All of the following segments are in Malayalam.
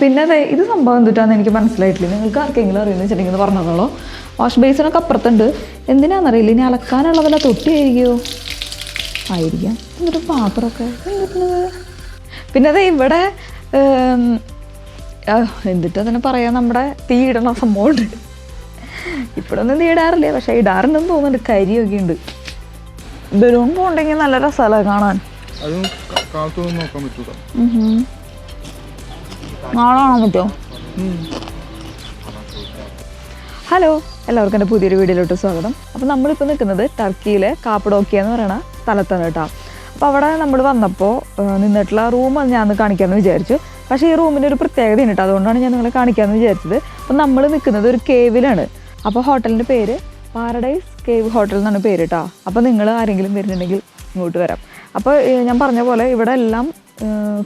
പിന്നെ അതെ ഇത് സംഭവം എന്തിട്ടാന്ന് എനിക്ക് മനസ്സിലായിട്ടില്ല. നിങ്ങൾക്ക് ആർക്കെങ്കിലും അറിയുമെന്ന് വെച്ചിട്ടുണ്ടെങ്കിൽ പറഞ്ഞതോളൂ. വാഷ് ബേസിനൊക്കെ അപ്പുറത്തുണ്ട്. എന്തിനാണെന്നറിയില്ല. ഇനി അലക്കാനുള്ള വല്ല തൊട്ടിയായിരിക്കുമോ? ആയിരിക്കാം. എന്നിട്ട് പാത്രമൊക്കെ എന്തിട്ടുള്ളത്. പിന്നെ അതെ ഇവിടെ എന്നിട്ട് അതിനെ പറയാൻ നമ്മുടെ തീ ഇടണ സംഭവമുണ്ട്. ഇപ്പോഴൊന്നും തീ ഇടാറില്ല, പക്ഷെ ഇടാറുണ്ടെന്ന് തോന്നുന്നുണ്ട്. കരിയൊക്കെ ഉണ്ട്. ബലൂൺ പോണ്ടെങ്കിൽ നല്ല രസമല്ല കാണാൻ. നാളെ കാണാൻ പറ്റുമോ? ഹലോ, എല്ലാവർക്കും എൻ്റെ പുതിയൊരു വീഡിയോയിലോട്ട് സ്വാഗതം. അപ്പോൾ നമ്മളിപ്പോൾ നിൽക്കുന്നത് ടർക്കിയിലെ കാപ്പഡോക്കിയ എന്ന് പറയുന്ന സ്ഥലത്താണ് കേട്ടോ. അപ്പോൾ അവിടെ നമ്മൾ വന്നപ്പോൾ നിന്നിട്ടുള്ള റൂം ഞാൻ കാണിക്കാമെന്ന് വിചാരിച്ചു. പക്ഷേ ഈ റൂമിൻ്റെ ഒരു പ്രത്യേകതയാണ് കേട്ടോ, അതുകൊണ്ടാണ് ഞാൻ നിങ്ങളെ കാണിക്കാമെന്ന് വിചാരിച്ചത്. അപ്പോൾ നമ്മൾ നിൽക്കുന്നത് ഒരു കേവിലാണ്. അപ്പോൾ ഹോട്ടലിൻ്റെ പേര് പാരഡൈസ് കേവ് ഹോട്ടൽ എന്നാണ് പേര് കേട്ടോ. അപ്പോൾ നിങ്ങൾ ആരെങ്കിലും വരുന്നുണ്ടെങ്കിൽ ഇങ്ങോട്ട് വരാം. അപ്പോൾ ഞാൻ പറഞ്ഞ പോലെ ഇവിടെ എല്ലാം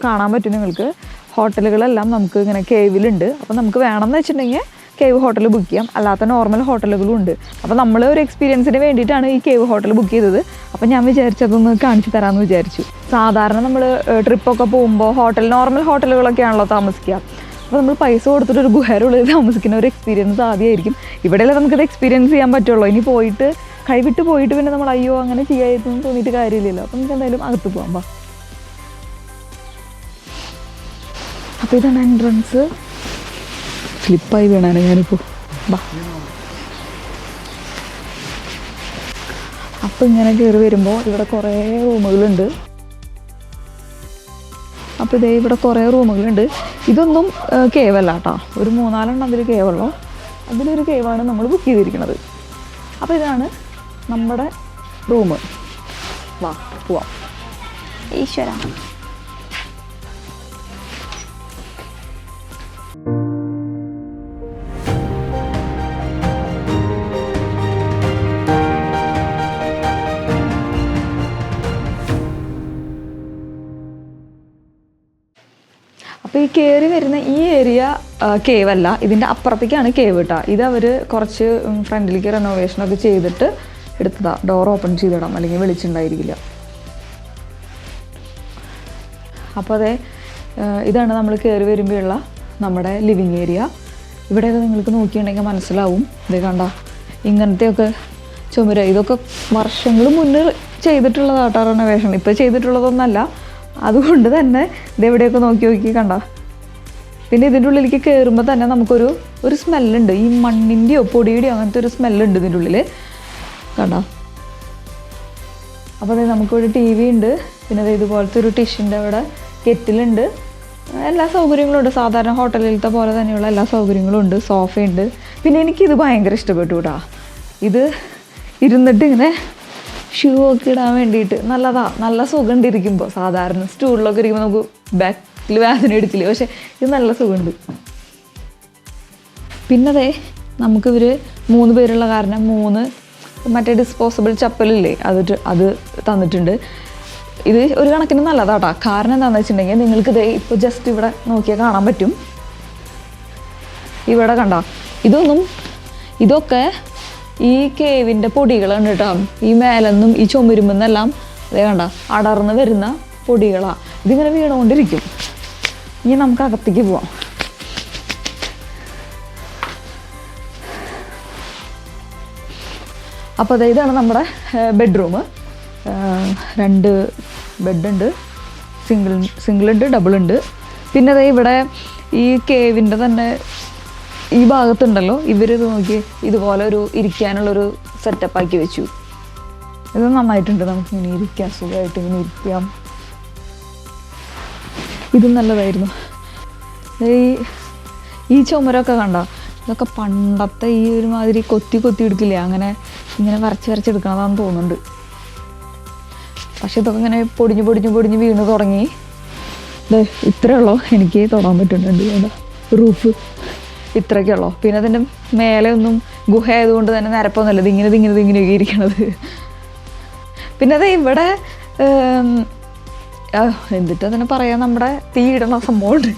കാണാൻ പറ്റും നിങ്ങൾക്ക്. ഹോട്ടലുകളെല്ലാം നമുക്ക് ഇങ്ങനെ കേവിലുണ്ട്. അപ്പോൾ നമുക്ക് വേണമെന്ന് വെച്ചിട്ടുണ്ടെങ്കിൽ കേവ് ഹോട്ടൽ ബുക്ക് ചെയ്യാം, അല്ലാത്ത നോർമൽ ഹോട്ടലുകളും ഉണ്ട്. അപ്പോൾ നമ്മൾ ഒരു എക്സ്പീരിയൻസിന് വേണ്ടിയിട്ടാണ് ഈ കേവ് ഹോട്ടൽ ബുക്ക് ചെയ്തത്. അപ്പോൾ ഞാൻ വിചാരിച്ചതൊന്ന് കാണിച്ചു തരാമെന്ന് വിചാരിച്ചു. സാധാരണ നമ്മൾ ട്രിപ്പൊക്കെ പോകുമ്പോൾ നോർമൽ ഹോട്ടലുകളൊക്കെയാണല്ലോ താമസിക്കുക. അപ്പോൾ നമ്മൾ പൈസ കൊടുത്തിട്ടൊരു ഗുഹേരുള്ളിൽ താമസിക്കുന്ന ഒരു എക്സ്പീരിയൻസ് ആദ്യമായിരിക്കും. ഇവിടെയല്ലേ നമുക്കിത് എക്സ്പീരിയൻസ് ചെയ്യാൻ പറ്റുള്ളൂ. ഇനി പോയിട്ട് കൈവിട്ട് പോയിട്ട് പിന്നെ നമ്മൾ അയ്യോ അങ്ങനെ ചെയ്യാമെന്ന് തോന്നിയിട്ട് കാര്യമില്ലല്ലോ. അപ്പോൾ നമുക്ക് എന്തായാലും അകത്ത് പോകാം. വാ. അപ്പോൾ ഇതാണ് എൻട്രൻസ്. സ്ലിപ്പായി വീണാണ് ഞാനിപ്പോൾ. ബാ. അപ്പോൾ ഇങ്ങനെ കയറി വരുമ്പോൾ ഇവിടെ കുറേ റൂമുകളുണ്ട്. അപ്പോൾ ഇതേ ഇവിടെ കുറേ റൂമുകളുണ്ട്. ഇതൊന്നും കേവല്ല കേട്ടോ, ഒരു 3-4 അതിൽ കേവുള്ളൂ. അതിലൊരു കേവാണ് നമ്മൾ ബുക്ക് ചെയ്തിരിക്കുന്നത്. അപ്പോൾ ഇതാണ് നമ്മുടെ റൂം. വാ പോവാം. ഈശ്വര. അപ്പോൾ ഈ കയറി വരുന്ന ഈ ഏരിയ കേവല്ല, ഇതിൻ്റെ അപ്പുറത്തേക്കാണ് കേവ് കേട്ടോ. ഇത് അവർ കുറച്ച് ഫ്രണ്ടിലേക്ക് റെനോവേഷനൊക്കെ ചെയ്തിട്ട് എടുത്തതാണ്. ഡോർ ഓപ്പൺ ചെയ്തിടാം, അല്ലെങ്കിൽ വെളിച്ചുണ്ടായിരിക്കില്ല. അപ്പോൾ അതെ ഇതാണ് നമ്മൾ കയറി വരുമ്പോഴുള്ള നമ്മുടെ ലിവിങ് ഏരിയ. ഇവിടെയൊക്കെ നിങ്ങൾക്ക് നോക്കിയിട്ടുണ്ടെങ്കിൽ മനസ്സിലാവും. ഇത് കണ്ട ഇങ്ങനത്തെയൊക്കെ ചുമര, ഇതൊക്കെ വർഷങ്ങൾ മുന്നേ ചെയ്തിട്ടുള്ളതാട്ടോ റെനോവേഷൻ. ഇപ്പോൾ ചെയ്തിട്ടുള്ളതൊന്നല്ല. അതുകൊണ്ട് തന്നെ ഇതെവിടെയൊക്കെ നോക്കി കണ്ട. പിന്നെ ഇതിൻ്റെ ഉള്ളിലേക്ക് കയറുമ്പോൾ തന്നെ നമുക്കൊരു സ്മെല്ലുണ്ട്. ഈ മണ്ണിൻ്റെയോ പൊടിയുടെയോ അങ്ങനത്തെ ഒരു സ്മെല്ലുണ്ട് ഇതിൻ്റെ ഉള്ളിൽ കണ്ട. അപ്പോൾ അതായത് നമുക്കൊരു ടി വി ഉണ്ട്. പിന്നെ അത് ഇതുപോലത്തെ ഒരു ടിഷിൻ്റെ അവിടെ കെറ്റിലുണ്ട്. എല്ലാ സൗകര്യങ്ങളും ഉണ്ട്. സാധാരണ ഹോട്ടലിലത്തെ പോലെ തന്നെയുള്ള എല്ലാ സൗകര്യങ്ങളും ഉണ്ട്. സോഫയുണ്ട്. പിന്നെ എനിക്കിത് ഭയങ്കര ഇഷ്ടപ്പെട്ടു കേട്ടോ. ഇത് ഇരുന്നിട്ട് ഇങ്ങനെ ഷൂ ഒക്കെ ഇടാൻ വേണ്ടിയിട്ട് നല്ലതാണ്. നല്ല സുഖമുണ്ട് ഇരിക്കുമ്പോൾ. സാധാരണ സ്റ്റൂളിലൊക്കെ ഇരിക്കുമ്പോൾ നമുക്ക് ബാക്കിൽ വേദന എടുക്കില്ല, പക്ഷേ ഇത് നല്ല സുഖമുണ്ട്. പിന്നെ അതെ നമുക്കിവർ 3 പേരുള്ള കാരണം 3 മറ്റേ ഡിസ്പോസിബിൾ ചപ്പലില്ലേ അത് തന്നിട്ടുണ്ട്. ഇത് ഒരു കണക്കിന് നല്ലതാട്ടോ. കാരണം എന്താണെന്ന് വെച്ചിട്ടുണ്ടെങ്കിൽ നിങ്ങൾക്കിത് ഇപ്പോൾ ജസ്റ്റ് ഇവിടെ നോക്കിയാൽ കാണാൻ പറ്റും. ഇവിടെ കണ്ടോ, ഇതൊക്കെ ഈ കേവിൻ്റെ പൊടികളാണ് കേട്ടോ. ഈ മേലെന്നും ഈ ചുമരുമെന്നെല്ലാം അതേ കണ്ട അടർന്ന് വരുന്ന പൊടികളാണ്. ഇതിങ്ങനെ വീണുകൊണ്ടിരിക്കും. ഇനി നമുക്ക് അകത്തേക്ക് പോവാം. അപ്പോൾ അതെ ഇതാണ് നമ്മുടെ ബെഡ്റൂം. 2 ബെഡുണ്ട്. സിംഗിളുണ്ട്, ഡബിളുണ്ട്. പിന്നെ അതെ ഇവിടെ ഈ കേവിൻ്റെ തന്നെ ഈ ഭാഗത്തുണ്ടല്ലോ, ഇവർ നോക്കി ഇതുപോലെ ഒരു ഇരിക്കാനുള്ളൊരു സെറ്റപ്പാക്കി വെച്ചു. ഇത് നന്നായിട്ടുണ്ട്. നമുക്കിങ്ങനെ ഇരിക്കാം, സുഖമായിട്ട് ഇങ്ങനെ ഇരിക്കാം. ഇതും നല്ലതായിരുന്നു. ഈ ചുമരൊക്കെ കണ്ട, ഇതൊക്കെ പണ്ടത്തെ ഈ ഒരുമാതിരി കൊത്തി എടുക്കില്ലേ, അങ്ങനെ ഇങ്ങനെ വരച്ചെടുക്കണതാണെന്ന് തോന്നുന്നുണ്ട്. പക്ഷെ ഇതൊക്കെ ഇങ്ങനെ പൊടിഞ്ഞ് വീണ് തുടങ്ങി. ഇത്രയുള്ളൂ എനിക്ക് തൊടാൻ പറ്റുന്നുണ്ട്. റൂഫ് ഇത്രയൊക്കെ ഉള്ളൂ. പിന്നെ അതിൻ്റെ മേലെ ഒന്നും ഗുഹ ആയതുകൊണ്ട് തന്നെ നിരപ്പൊന്നുമല്ല. ഇതിങ്ങനെയൊക്കെ ഇരിക്കണത്. പിന്നെ അത് ഇവിടെ എന്നിട്ട് അതിനെ പറയാൻ നമ്മുടെ തീ ഇടണ സംഭവമുണ്ട്.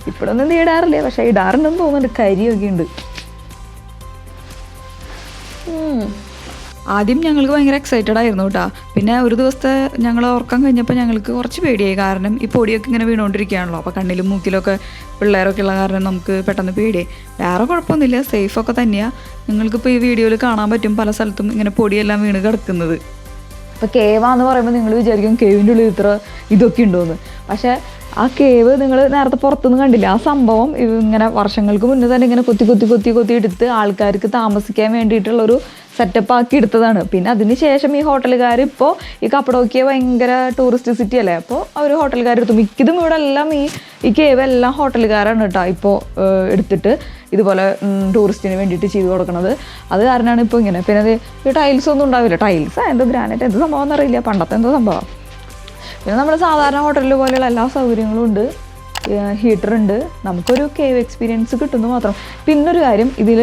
ഇപ്പോഴൊന്നും തീ ഇടാറില്ല, പക്ഷെ ഇടാറുണ്ടെന്ന് തോന്നുന്നുണ്ട്. കരിയൊക്കെ ഉണ്ട്. ആദ്യം ഞങ്ങൾക്ക് ഭയങ്കര എക്സൈറ്റഡ് ആയിരുന്നു കേട്ടോ. പിന്നെ ഒരു ദിവസത്തെ ഞങ്ങൾ ഉറക്കം കഴിഞ്ഞപ്പോൾ ഞങ്ങൾക്ക് കുറച്ച് പേടിയായി. കാരണം ഈ പൊടിയൊക്കെ ഇങ്ങനെ വീണുകൊണ്ടിരിക്കുകയാണല്ലോ. അപ്പോൾ കണ്ണിലും മൂക്കിലൊക്കെ പിള്ളേരൊക്കെ ഉള്ള കാരണം നമുക്ക് പെട്ടെന്ന് പേടിയായി. വേറെ കുഴപ്പമൊന്നുമില്ല, സേഫൊക്കെ തന്നെയാണ്. നിങ്ങൾക്കിപ്പോൾ ഈ വീഡിയോയിൽ കാണാൻ പറ്റും പല സ്ഥലത്തും ഇങ്ങനെ പൊടിയെല്ലാം വീണ് കിടക്കുന്നത്. അപ്പോൾ കേവാന്ന് പറയുമ്പോൾ നിങ്ങൾ വിചാരിക്കും കേവിൻ്റെ ഉള്ളിൽ ഇത്ര ഇതൊക്കെ ഉണ്ടോയെന്ന്. പക്ഷേ ആ കേവ് നിങ്ങൾ നേരത്തെ പുറത്തുനിന്ന് കണ്ടില്ല. ആ സംഭവം ഇങ്ങനെ വർഷങ്ങൾക്ക് മുന്നേ തന്നെ ഇങ്ങനെ കൊത്തി എടുത്ത് ആൾക്കാർക്ക് താമസിക്കാൻ വേണ്ടിയിട്ടുള്ളൊരു സെറ്റപ്പ് ആക്കി എടുത്തതാണ്. പിന്നെ അതിന് ശേഷം ഈ ഹോട്ടലുകാർ ഇപ്പോൾ ഈ കപ്പഡോക്കിയ ഭയങ്കര ടൂറിസ്റ്റ് സിറ്റി അല്ലേ, അപ്പോൾ അവർ ഹോട്ടലുകാരെടുത്തു. മിക്കതും ഇവിടെ എല്ലാം ഈ കേവ് എല്ലാം ഹോട്ടലുകാരാണ് കേട്ടോ ഇപ്പോൾ എടുത്തിട്ട് ഇതുപോലെ ടൂറിസ്റ്റിന് വേണ്ടിയിട്ട് ചെയ്ത് കൊടുക്കുന്നത്. അത് കാരണമാണ് ഇപ്പോൾ ഇങ്ങനെ. പിന്നെ അത് ഈ ടൈൽസ് ഒന്നും ഉണ്ടാവില്ല. ടൈൽസ് എന്തോ ഗ്രാനൈറ്റ് എന്ത് സംഭവം എന്നറിയില്ല, പണ്ടത്തെ എന്തോ സംഭവം. പിന്നെ നമ്മൾ സാധാരണ ഹോട്ടലിൽ പോലെയുള്ള എല്ലാ സൗകര്യങ്ങളും ഉണ്ട്. ഹീറ്ററുണ്ട്. നമുക്കൊരു കേവ് എക്സ്പീരിയൻസ് കിട്ടുന്നു മാത്രം. പിന്നൊരു കാര്യം, ഇതിൽ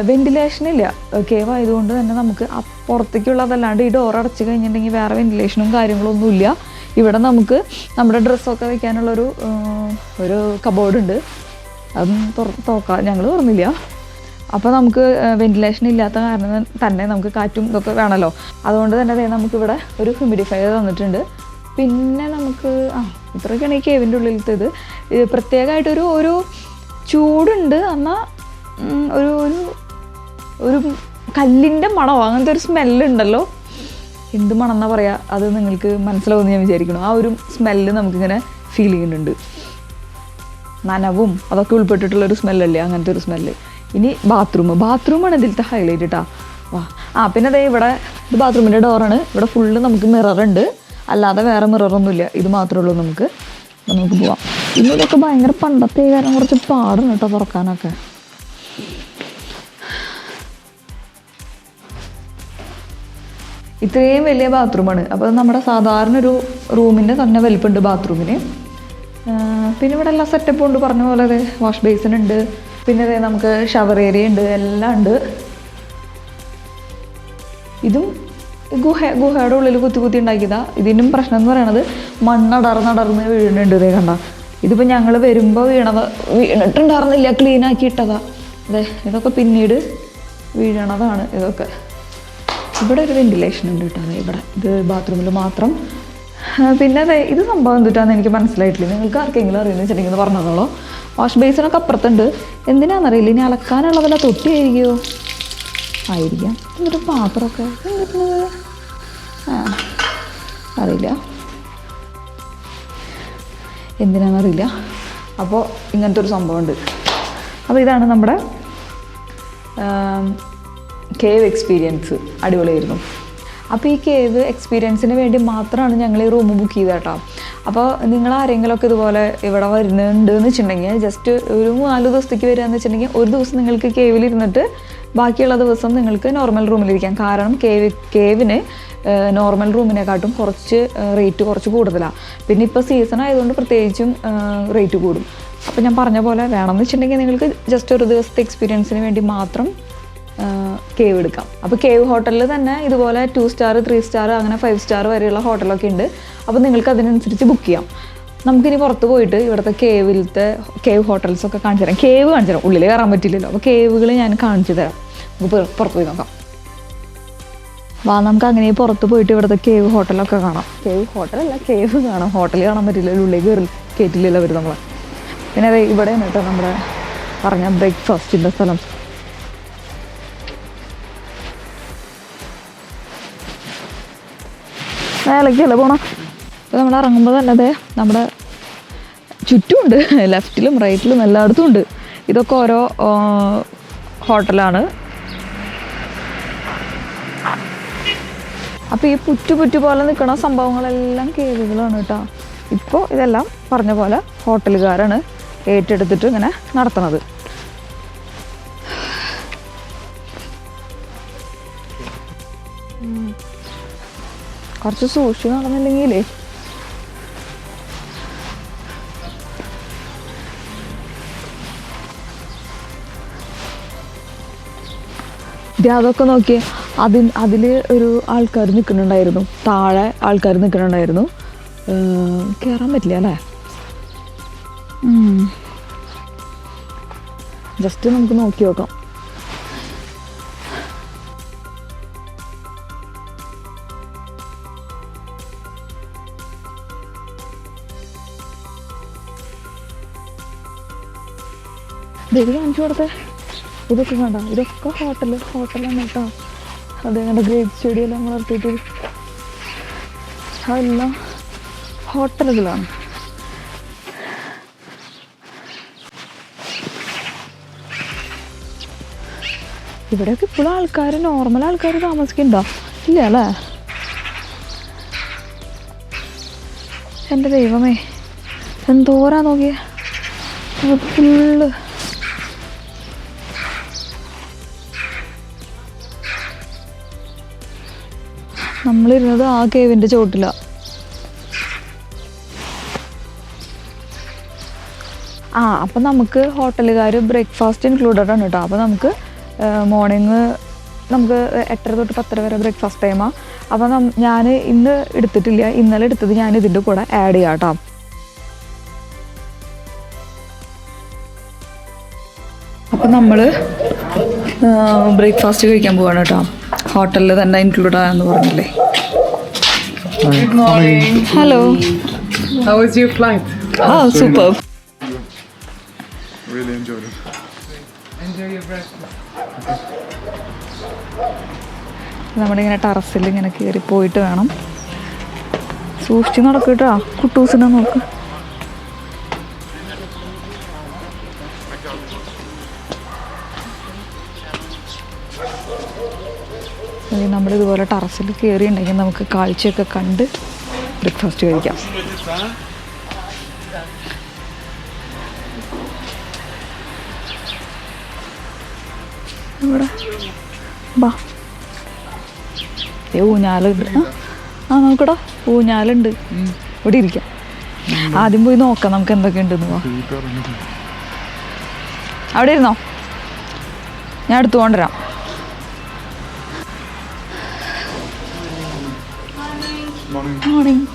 വെന്റിലേഷൻ ഇല്ല. കേവ് ആയതുകൊണ്ട് തന്നെ നമുക്ക് പുറത്തേക്കുള്ളതല്ലാണ്ട് ഈ ഡോർ അടച്ച് കഴിഞ്ഞിട്ടുണ്ടെങ്കിൽ വേറെ വെന്റിലേഷനും കാര്യങ്ങളൊന്നും ഇല്ല. ഇവിടെ നമുക്ക് നമ്മുടെ ഡ്രസ്സൊക്കെ വെക്കാനുള്ളൊരു കബോർഡ് ഉണ്ട്. അതും ഞങ്ങൾ തുറന്നില്ല. അപ്പോൾ നമുക്ക് വെന്റിലേഷൻ ഇല്ലാത്ത കാരണം തന്നെ നമുക്ക് കാറ്റും ഇതൊക്കെ വേണമല്ലോ. അതുകൊണ്ട് തന്നെ നമുക്കിവിടെ ഒരു ഹ്യൂമിഡിഫയർ തന്നിട്ടുണ്ട്. പിന്നെ നമുക്ക് ഇത്രയൊക്കെയാണ് ഈ കേവിൻ്റെ ഉള്ളിലത്തെ ഇത്. പ്രത്യേകമായിട്ടൊരു ചൂടുണ്ട്. എന്നാൽ ഒരു കല്ലിൻ്റെ മണമോ അങ്ങനത്തെ ഒരു സ്മെല്ലുണ്ടല്ലോ. എന്ത് മണം എന്നാ പറയുക, അത് നിങ്ങൾക്ക് മനസ്സിലാവുമെന്ന് ഞാൻ വിചാരിക്കണം. ആ ഒരു സ്മെല്ല് നമുക്കിങ്ങനെ ഫീൽ ചെയ്യുന്നുണ്ട്. നനവും അതൊക്കെ ഉൾപ്പെട്ടിട്ടുള്ളൊരു സ്മെല്ലല്ലേ, അങ്ങനത്തെ ഒരു സ്മെല്ല്. ഇനി ബാത്റൂമാണ് ഇതിലത്തെ ഹൈലൈറ്റ് കേട്ടോ. പിന്നെ അതേ ഇവിടെ ഇത് ബാത്റൂമിൻ്റെ ഡോറാണ്. ഇവിടെ ഫുള്ള് നമുക്ക് മിററുണ്ട്. അല്ലാതെ വേറെ മിററൊന്നുമില്ല. ഇത് മാത്രമേ ഉള്ളൂ നമുക്ക് പോവാം. പിന്നെ ഇതൊക്കെ ഭയങ്കര പണ്ടത്തെ കാരണം കുറച്ച് പാടാണ് കേട്ടോ തുറക്കാനൊക്കെ. ഇത്രയും വലിയ ബാത്റൂമാണ്. അപ്പോൾ നമ്മുടെ സാധാരണ ഒരു റൂമിൻ്റെ തന്നെ വലിപ്പമുണ്ട് ബാത്റൂമിന്. പിന്നെ ഇവിടെ എല്ലാ സെറ്റപ്പും ഉണ്ട്. പറഞ്ഞ പോലെ അതെ വാഷ് ബേസിൻ ഉണ്ട്. പിന്നെ അതെ നമുക്ക് ഷവർ ഏരിയ ഉണ്ട്. എല്ലാം ഉണ്ട്. ഇതും ഗുഹയുടെ ഉള്ളിൽ കുത്തി ഉണ്ടാക്കിയതാണ്. ഇതിനും പ്രശ്നം എന്ന് പറയണത് മണ്ണടർന്ന് വീഴുന്നുണ്ട്. ഇതേ കണ്ട, ഇതിപ്പോൾ ഞങ്ങൾ വരുമ്പോൾ വീണിട്ടുണ്ടായിരുന്നില്ല, ക്ലീൻ ആക്കി ഇട്ടതാ. അതെ ഇതൊക്കെ പിന്നീട് വീഴണതാണ് ഇതൊക്കെ. ഇവിടെ ഒരു വെന്റിലേഷൻ ഉണ്ട് കേട്ടോ. അതെ ഇവിടെ ഇത് ബാത്റൂമിൽ മാത്രം. പിന്നെ അതെ ഇത് സംഭവം എന്തിട്ടാന്ന് എനിക്ക് മനസ്സിലായിട്ടില്ല. നിങ്ങൾക്ക് ആർക്കെങ്കിലും അറിയുമെന്ന് വെച്ചിട്ടുണ്ടെങ്കിൽ പറഞ്ഞതോളൂ. വാഷ് ബേസിനൊക്കെ അപ്പുറത്തുണ്ട്. എന്തിനാണെന്നറിയില്ല. ഇനി അലക്കാനുള്ളതല്ല തൊട്ടിയായിരിക്കുമോ ആയിരിക്കാം. എന്നിട്ട് പാത്രമൊക്കെ എന്നിട്ടുള്ളത് അറിയില്ല, എന്തിനാണെന്നറിയില്ല. അപ്പോൾ ഇങ്ങനത്തെ ഒരു സംഭവമുണ്ട്. അപ്പോൾ ഇതാണ് നമ്മുടെ കേവ് എക്സ്പീരിയൻസ്. അടിപൊളിയായിരുന്നു. അപ്പോൾ ഈ കേവ് എക്സ്പീരിയൻസിന് വേണ്ടി മാത്രമാണ് ഞങ്ങൾ ഈ റൂം ബുക്ക് ചെയ്തത് കേട്ടോ. അപ്പോൾ നിങ്ങൾ ആരെങ്കിലുമൊക്കെ ഇതുപോലെ ഇവിടെ വരുന്നുണ്ട് എന്ന് വെച്ചിട്ടുണ്ടെങ്കിൽ ജസ്റ്റ് ഒരു 4 ദിവസത്തേക്ക് വരികയെന്ന് വെച്ചിട്ടുണ്ടെങ്കിൽ ഒരു ദിവസം നിങ്ങൾക്ക് കേവിലിരുന്നിട്ട് ബാക്കിയുള്ള ദിവസം നിങ്ങൾക്ക് നോർമൽ റൂമിലിരിക്കാം. കാരണം കേവിന് നോർമൽ റൂമിനെക്കാട്ടും കുറച്ച് റേറ്റ് കുറച്ച് കൂടുതലാണ്. പിന്നെ ഇപ്പോൾ സീസൺ ആയതുകൊണ്ട് പ്രത്യേകിച്ചും റേറ്റ് കൂടും. അപ്പോൾ ഞാൻ പറഞ്ഞ പോലെ വേണമെന്ന് വെച്ചിട്ടുണ്ടെങ്കിൽ നിങ്ങൾക്ക് ജസ്റ്റ് ഒരു ദിവസത്തെ എക്സ്പീരിയൻസിന് വേണ്ടി മാത്രം കേവ് എടുക്കാം. അപ്പോൾ കേവ് ഹോട്ടലിൽ തന്നെ ഇതുപോലെ 2 സ്റ്റാർ 3 സ്റ്റാർ അങ്ങനെ 5 സ്റ്റാർ വരെയുള്ള ഹോട്ടലൊക്കെ ഉണ്ട്. അപ്പോൾ നിങ്ങൾക്ക് അതിനനുസരിച്ച് ബുക്ക് ചെയ്യാം. നമുക്കിനി പുറത്ത് പോയിട്ട് ഇവിടുത്തെ കേവ് ഹോട്ടൽസൊക്കെ കാണിച്ചു തരാം. കേവ് കാണിച്ചു തരാം. ഉള്ളിൽ കയറാൻ പറ്റില്ലല്ലോ. അപ്പോൾ കേവുകൾ ഞാൻ കാണിച്ചു തരാം. നമുക്ക് പുറത്ത് പോയി നോക്കാം. നമുക്ക് അങ്ങനെ പുറത്ത് പോയിട്ട് ഇവിടുത്തെ കേവ് ഹോട്ടലൊക്കെ കാണാം. കേവ് ഹോട്ടലല്ല, കേവ് കാണാം. ഹോട്ടൽ കാണാൻ പറ്റില്ലല്ലോ, ഉള്ളിൽ കയറ്റില്ലല്ലോ അവർ നമ്മളെ. പിന്നെ അതെ ഇവിടെയാണ് കേട്ടോ നമ്മുടെ പറഞ്ഞ ബ്രേക്ക്ഫാസ്റ്റിൻ്റെ സ്ഥലം. മേലേക്കല്ലേ പോണം. അപ്പോൾ നമ്മൾ ഇറങ്ങുമ്പോൾ തന്നെ അതെ നമ്മുടെ ചുറ്റുമുണ്ട്, ലെഫ്റ്റിലും റൈറ്റിലും എല്ലായിടത്തും ഉണ്ട്. ഇതൊക്കെ ഓരോ ഹോട്ടലാണ്. അപ്പോൾ ഈ പുറ്റു പോലെ നിൽക്കുന്ന സംഭവങ്ങളെല്ലാം കേവുകളാണ് കേട്ടോ. ഇപ്പോൾ ഇതെല്ലാം പറഞ്ഞ പോലെ ഹോട്ടലുകാരാണ് ഏറ്റെടുത്തിട്ട് ഇങ്ങനെ നടത്തുന്നത്. കുറച്ച് സൂക്ഷിച്ച് നടന്നില്ലെങ്കിലേ അതൊക്കെ നോക്കിയേ. അതിൽ ഒരു ആൾക്കാർ നിൽക്കുന്നുണ്ടായിരുന്നു, താഴെ ആൾക്കാർ നിൽക്കുന്നുണ്ടായിരുന്നു. കയറാൻ പറ്റില്ല അല്ലേ? ജസ്റ്റ് നമുക്ക് നോക്കി നോക്കാം. ഇത് കാണിച്ചു കൊടുത്തേ. ഇതൊക്കെ കണ്ട, ഇതൊക്കെ ഹോട്ടലാണ് കേട്ടോ. അതേ കണ്ട ഗ്രേപ്പ് സ്റ്റേഡിയെല്ലാം വളർത്തിയിട്ട് അതെല്ലാം ഹോട്ടലുകളാണ്. ഇവിടെയൊക്കെ ഇപ്പോഴും നോർമൽ ആൾക്കാർ താമസിക്കണ്ടോ? ഇല്ല അല്ലേ? എൻ്റെ ദൈവമേ, എന്തോരാ നോക്കിയേ, ഫുള്ള് നമ്മളിരുന്നത് ആ കേവിൻ്റെ ചോട്ടിലാണ്. അപ്പം നമുക്ക് ഹോട്ടലുകാർ ബ്രേക്ക്ഫാസ്റ്റ് ഇൻക്ലൂഡഡ് ആണ് കേട്ടോ. അപ്പോൾ നമുക്ക് മോർണിംഗ് നമുക്ക് 8:30 തൊട്ട് 10:00 വരെ ബ്രേക്ക്ഫാസ്റ്റ് ടൈമാണ്. അപ്പം ഞാൻ ഇന്ന് എടുത്തിട്ടില്ല, ഇന്നലെ എടുത്തത് ഞാൻ ഇതിൻ്റെ കൂടെ ആഡ് ചെയ്യാം കേട്ടോ. അപ്പം നമ്മൾ ബ്രേക്ക്ഫാസ്റ്റ് കഴിക്കാൻ പോവാണ് കേട്ടോ. ഹോട്ടലിൽ തന്നെ ഇൻക്ലൂഡ് ആണെന്ന് പറഞ്ഞില്ലേ. Good morning. Hello. How was your flight? Super. Really enjoyed it. Enjoy your breakfast. നമ്മളിങ്ങനെ ടെറസിൽ ഇങ്ങനെ കയറി പോയിട്ട് വേണം. സൂക്ഷിച്ച് നടക്കട്ടോ, കുട്ടൂസിനെ നോക്ക്. നമ്മളിതുപോലെ ടെറസിൽ കയറിയിട്ടുണ്ടെങ്കിൽ നമുക്ക് കാഴ്ചയൊക്കെ കണ്ട് ബ്രേക്ക്ഫാസ്റ്റ് കഴിക്കാം. ഇവിടെ ബാ, ഊഞ്ഞാലുണ്ട്. നോക്കടാ, ഊഞ്ഞാലുണ്ട്. ഇവിടെ ഇരിക്കാം. ആദ്യം പോയി നോക്കാം നമുക്ക് എന്തൊക്കെ ഉണ്ടെന്ന്. പോ, അവിടെ ഇരുന്നോ, ഞാൻ എടുത്തു കൊണ്ടുവരാം. മോർണിംഗ്.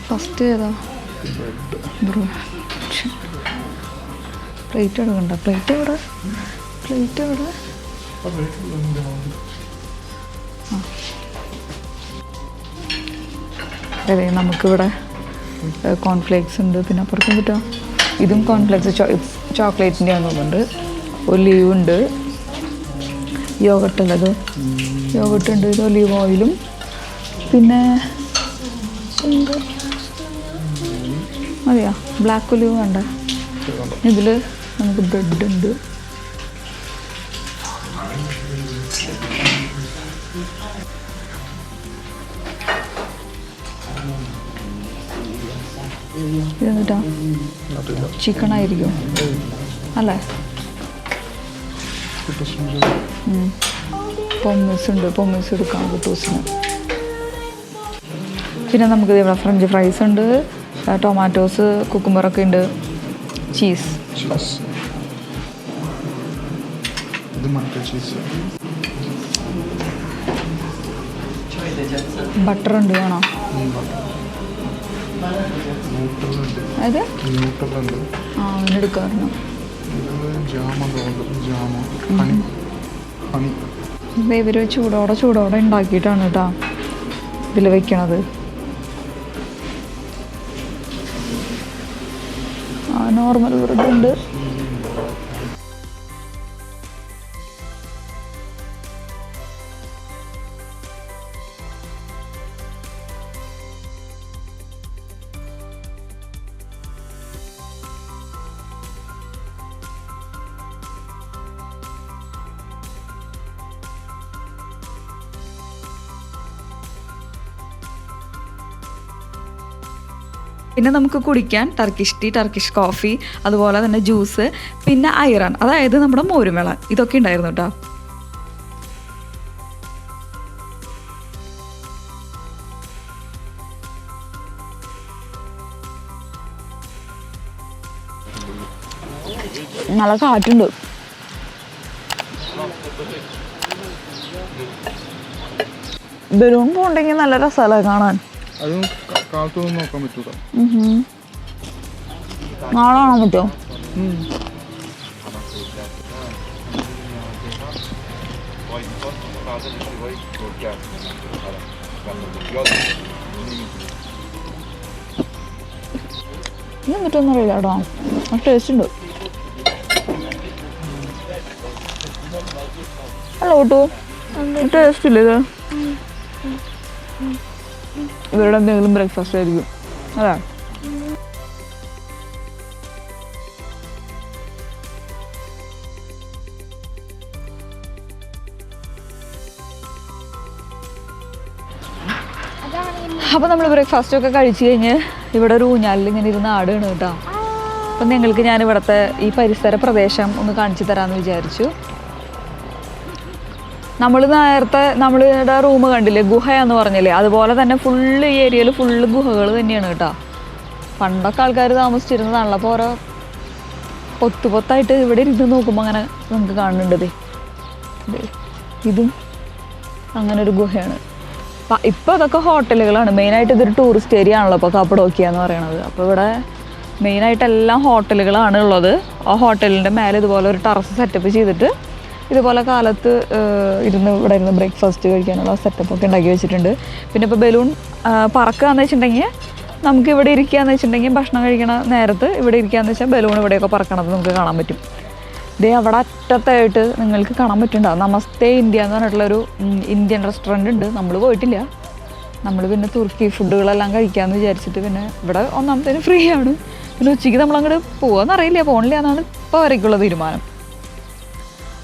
ഫസ്റ്റ് ഏതാ? പ്ലേറ്റ് എടുക്കണ്ട. പ്ലേറ്റ് എവിടെ? അതെ, നമുക്കിവിടെ കോൺഫ്ലേക്സ് ഉണ്ട്. പിന്നെ അപ്പുറത്തും കിട്ടാം. ഇതും കോൺഫ്ലേക്സ് ചോക്ലേറ്റിൻ്റെ ആണെന്നുണ്ട്. ഒലീവ് ഉണ്ട്, യോഗട്ട് ഉള്ളത്, യോഗട്ട് ഉണ്ട്. ഇത് ഒലീവ് ഓയിലും പിന്നെ എന്ത് മതിയാ, ബ്ലാക്ക് ഒലീവ് വേണ്ട. ഇതിൽ നമുക്ക് ബ്രെഡ് ഉണ്ട്. ഇതെന്നിട്ടാ? ചിക്കൻ ആയിരിക്കും അല്ലേ? പൊമ്മീസ് ഉണ്ട്, പൊമ്മീസ് എടുക്കാം കുട്ടൂസിന്. പിന്നെ നമുക്ക് ഇവിടെ ഫ്രഞ്ച് ഫ്രൈസ് ഉണ്ട്, ടൊമാറ്റോസ്, കുക്കുംബറൊക്കെ ഉണ്ട്, ചീസ്. ബട്ടർ ഉണ്ട്, വേണോ? അതെ, അവനെടുക്കാറുണ്ട്. ഇവർ ചൂടോടെ ഉണ്ടാക്കിയിട്ടാണ് കേട്ടോ ഇതിൽ വെക്കണത്. നോർമൽ ബ്രെഡ് ഉണ്ട്. പിന്നെ നമുക്ക് കുടിക്കാൻ ടർക്കിഷ് ടീ, ടർക്കിഷ് കോഫി, അതുപോലെ തന്നെ ജ്യൂസ്, പിന്നെ ഐറൺ, അതായത് നമ്മുടെ മോരുമെള, ഇതൊക്കെ ഉണ്ടായിരുന്നു കേട്ടോ. നല്ല കാറ്റുണ്ട്. ബലൂൺ പോണ്ടെങ്കിൽ നല്ല രസമല്ലേ കാണാൻ. നോക്കാൻ പറ്റൂല. നാളെ കാണാൻ പറ്റുമോ? ഇത് എന്നിട്ടൊന്നും അറിയില്ല കേട്ടോ, ടേസ്റ്റ് ഉണ്ട്. അല്ല കേട്ടോ, ടേസ്റ്റ് ഇല്ല ഇത്. ഇവരുടെ എന്തെങ്കിലും ബ്രേക്ക്ഫാസ്റ്റ് ആയിരിക്കും അല്ലേ? അപ്പോൾ നമ്മൾ ബ്രേക്ക്ഫാസ്റ്റ് ഒക്കെ കഴിച്ച് കഴിഞ്ഞ് ഇവിടെ ഒരു ഊഞ്ഞാലിൽ ഇങ്ങനെ ഇരുന്ന് ആടുകയാണ് കേട്ടോ. അപ്പം നിങ്ങൾക്ക് ഞാൻ ഇവിടുത്തെ ഈ പരിസര പ്രദേശം ഒന്ന് കാണിച്ചു തരാമെന്ന് വിചാരിച്ചു. നമ്മൾ നേരത്തെ നമ്മളിവിടെ റൂം കണ്ടില്ലേ, ഗുഹയാന്ന് പറഞ്ഞില്ലേ, അതുപോലെ തന്നെ ഫുള്ള് ഈ ഏരിയയിൽ ഫുള്ള് ഗുഹകൾ തന്നെയാണ് കേട്ടോ. പണ്ടൊക്കെ ആൾക്കാർ താമസിച്ചിരുന്നതാണല്ലോ. അപ്പോൾ ഓരോ പൊത്തായിട്ട് ഇവിടെ ഇരുന്ന് നോക്കുമ്പോൾ അങ്ങനെ നമുക്ക് കാണുന്നുണ്ട്. ഇതും അങ്ങനെ ഒരു ഗുഹയാണ്. ഇപ്പോൾ അതൊക്കെ ഹോട്ടലുകളാണ്. മെയിനായിട്ട് ഇതൊരു ടൂറിസ്റ്റ് ഏരിയ ആണല്ലോ ഇപ്പോൾ കാപ്പഡോക്കിയ എന്ന് പറയുന്നത്. അപ്പോൾ ഇവിടെ മെയിനായിട്ട് എല്ലാം ഹോട്ടലുകളാണ് ഉള്ളത്. ആ ഹോട്ടലിൻ്റെ മേലെ ഇതുപോലെ ഒരു ടെറസ് സെറ്റപ്പ് ചെയ്തിട്ട് ഇതുപോലെ കാലത്ത് ഇവിടെ ഇരുന്ന് ബ്രേക്ക്ഫാസ്റ്റ് കഴിക്കാനുള്ള സെറ്റപ്പൊക്കെ ഉണ്ടാക്കി വെച്ചിട്ടുണ്ട്. പിന്നെ ഇപ്പോൾ ബലൂൺ പറക്കുകയെന്ന് വെച്ചിട്ടുണ്ടെങ്കിൽ നമുക്ക് ഇവിടെ ഇരിക്കുകയെന്ന് വെച്ചിട്ടുണ്ടെങ്കിൽ ഭക്ഷണം കഴിക്കണ നേരത്ത് ഇവിടെ ഇരിക്കുകയെന്ന് വെച്ചാൽ ബലൂൺ ഇവിടെയൊക്കെ പറക്കണത് നമുക്ക് കാണാൻ പറ്റും. ഇതേ അവിടെ അറ്റത്തായിട്ട് നിങ്ങൾക്ക് കാണാൻ പറ്റുന്നുണ്ടാവും നമസ്തേ ഇന്ത്യ എന്ന് പറഞ്ഞിട്ടുള്ളൊരു ഇന്ത്യൻ റെസ്റ്റോറൻറ്റ് ഉണ്ട്. നമ്മൾ പോയിട്ടില്ല. നമ്മൾ പിന്നെ തുർക്കി ഫുഡുകളെല്ലാം കഴിക്കാമെന്ന് വിചാരിച്ചിട്ട് പിന്നെ ഇവിടെ ഒന്നാമത്തേന് ഫ്രീ ആണ്. പിന്നെ ഉച്ചയ്ക്ക് നമ്മളങ്ങോട്ട് പോകാമെന്നറിയില്ല, പോകണില്ല എന്നാണ് ഇപ്പോൾ വരയ്ക്കുള്ള തീരുമാനം.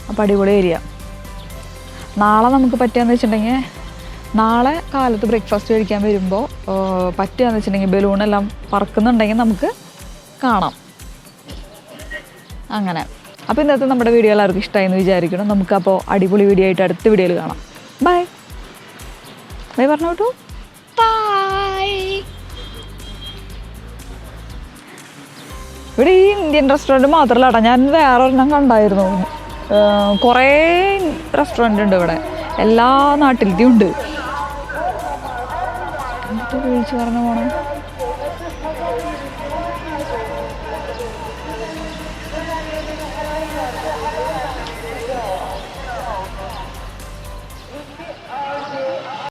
അപ്പോൾ അടിപൊളി ഏരിയ. നാളെ നമുക്ക് പറ്റുകയെന്ന് വെച്ചിട്ടുണ്ടെങ്കിൽ നാളെ കാലത്ത് ബ്രേക്ക്ഫാസ്റ്റ് കഴിക്കാൻ വരുമ്പോൾ പറ്റുകയെന്ന് വെച്ചിട്ടുണ്ടെങ്കിൽ ബലൂണെല്ലാം പറക്കുന്നുണ്ടെങ്കിൽ നമുക്ക് കാണാം. അങ്ങനെ. അപ്പോൾ ഇന്നത്തെ നമ്മുടെ വീഡിയോ എല്ലാവർക്കും ഇഷ്ടമായെന്ന് വിചാരിക്കണം. നമുക്കപ്പോൾ അടിപൊളി വീഡിയോ ആയിട്ട് അടുത്ത വീഡിയോയിൽ കാണാം. ബൈ ബൈ പറഞ്ഞു കേട്ടു. ബൈ. ഇവിടെ ഈ ഇന്ത്യൻ റെസ്റ്റോറൻറ്റ് മാത്രമല്ല കേട്ടോ, ഞാൻ വേറെ ഒരെണ്ണം കണ്ടായിരുന്നു. കുറേ റെസ്റ്റോറൻറ്റ് ഉണ്ട് ഇവിടെ, എല്ലാ നാട്ടിലത്തെയും ഉണ്ട്. എന്നിട്ട് വിളിച്ച് പറഞ്ഞു പോകണം.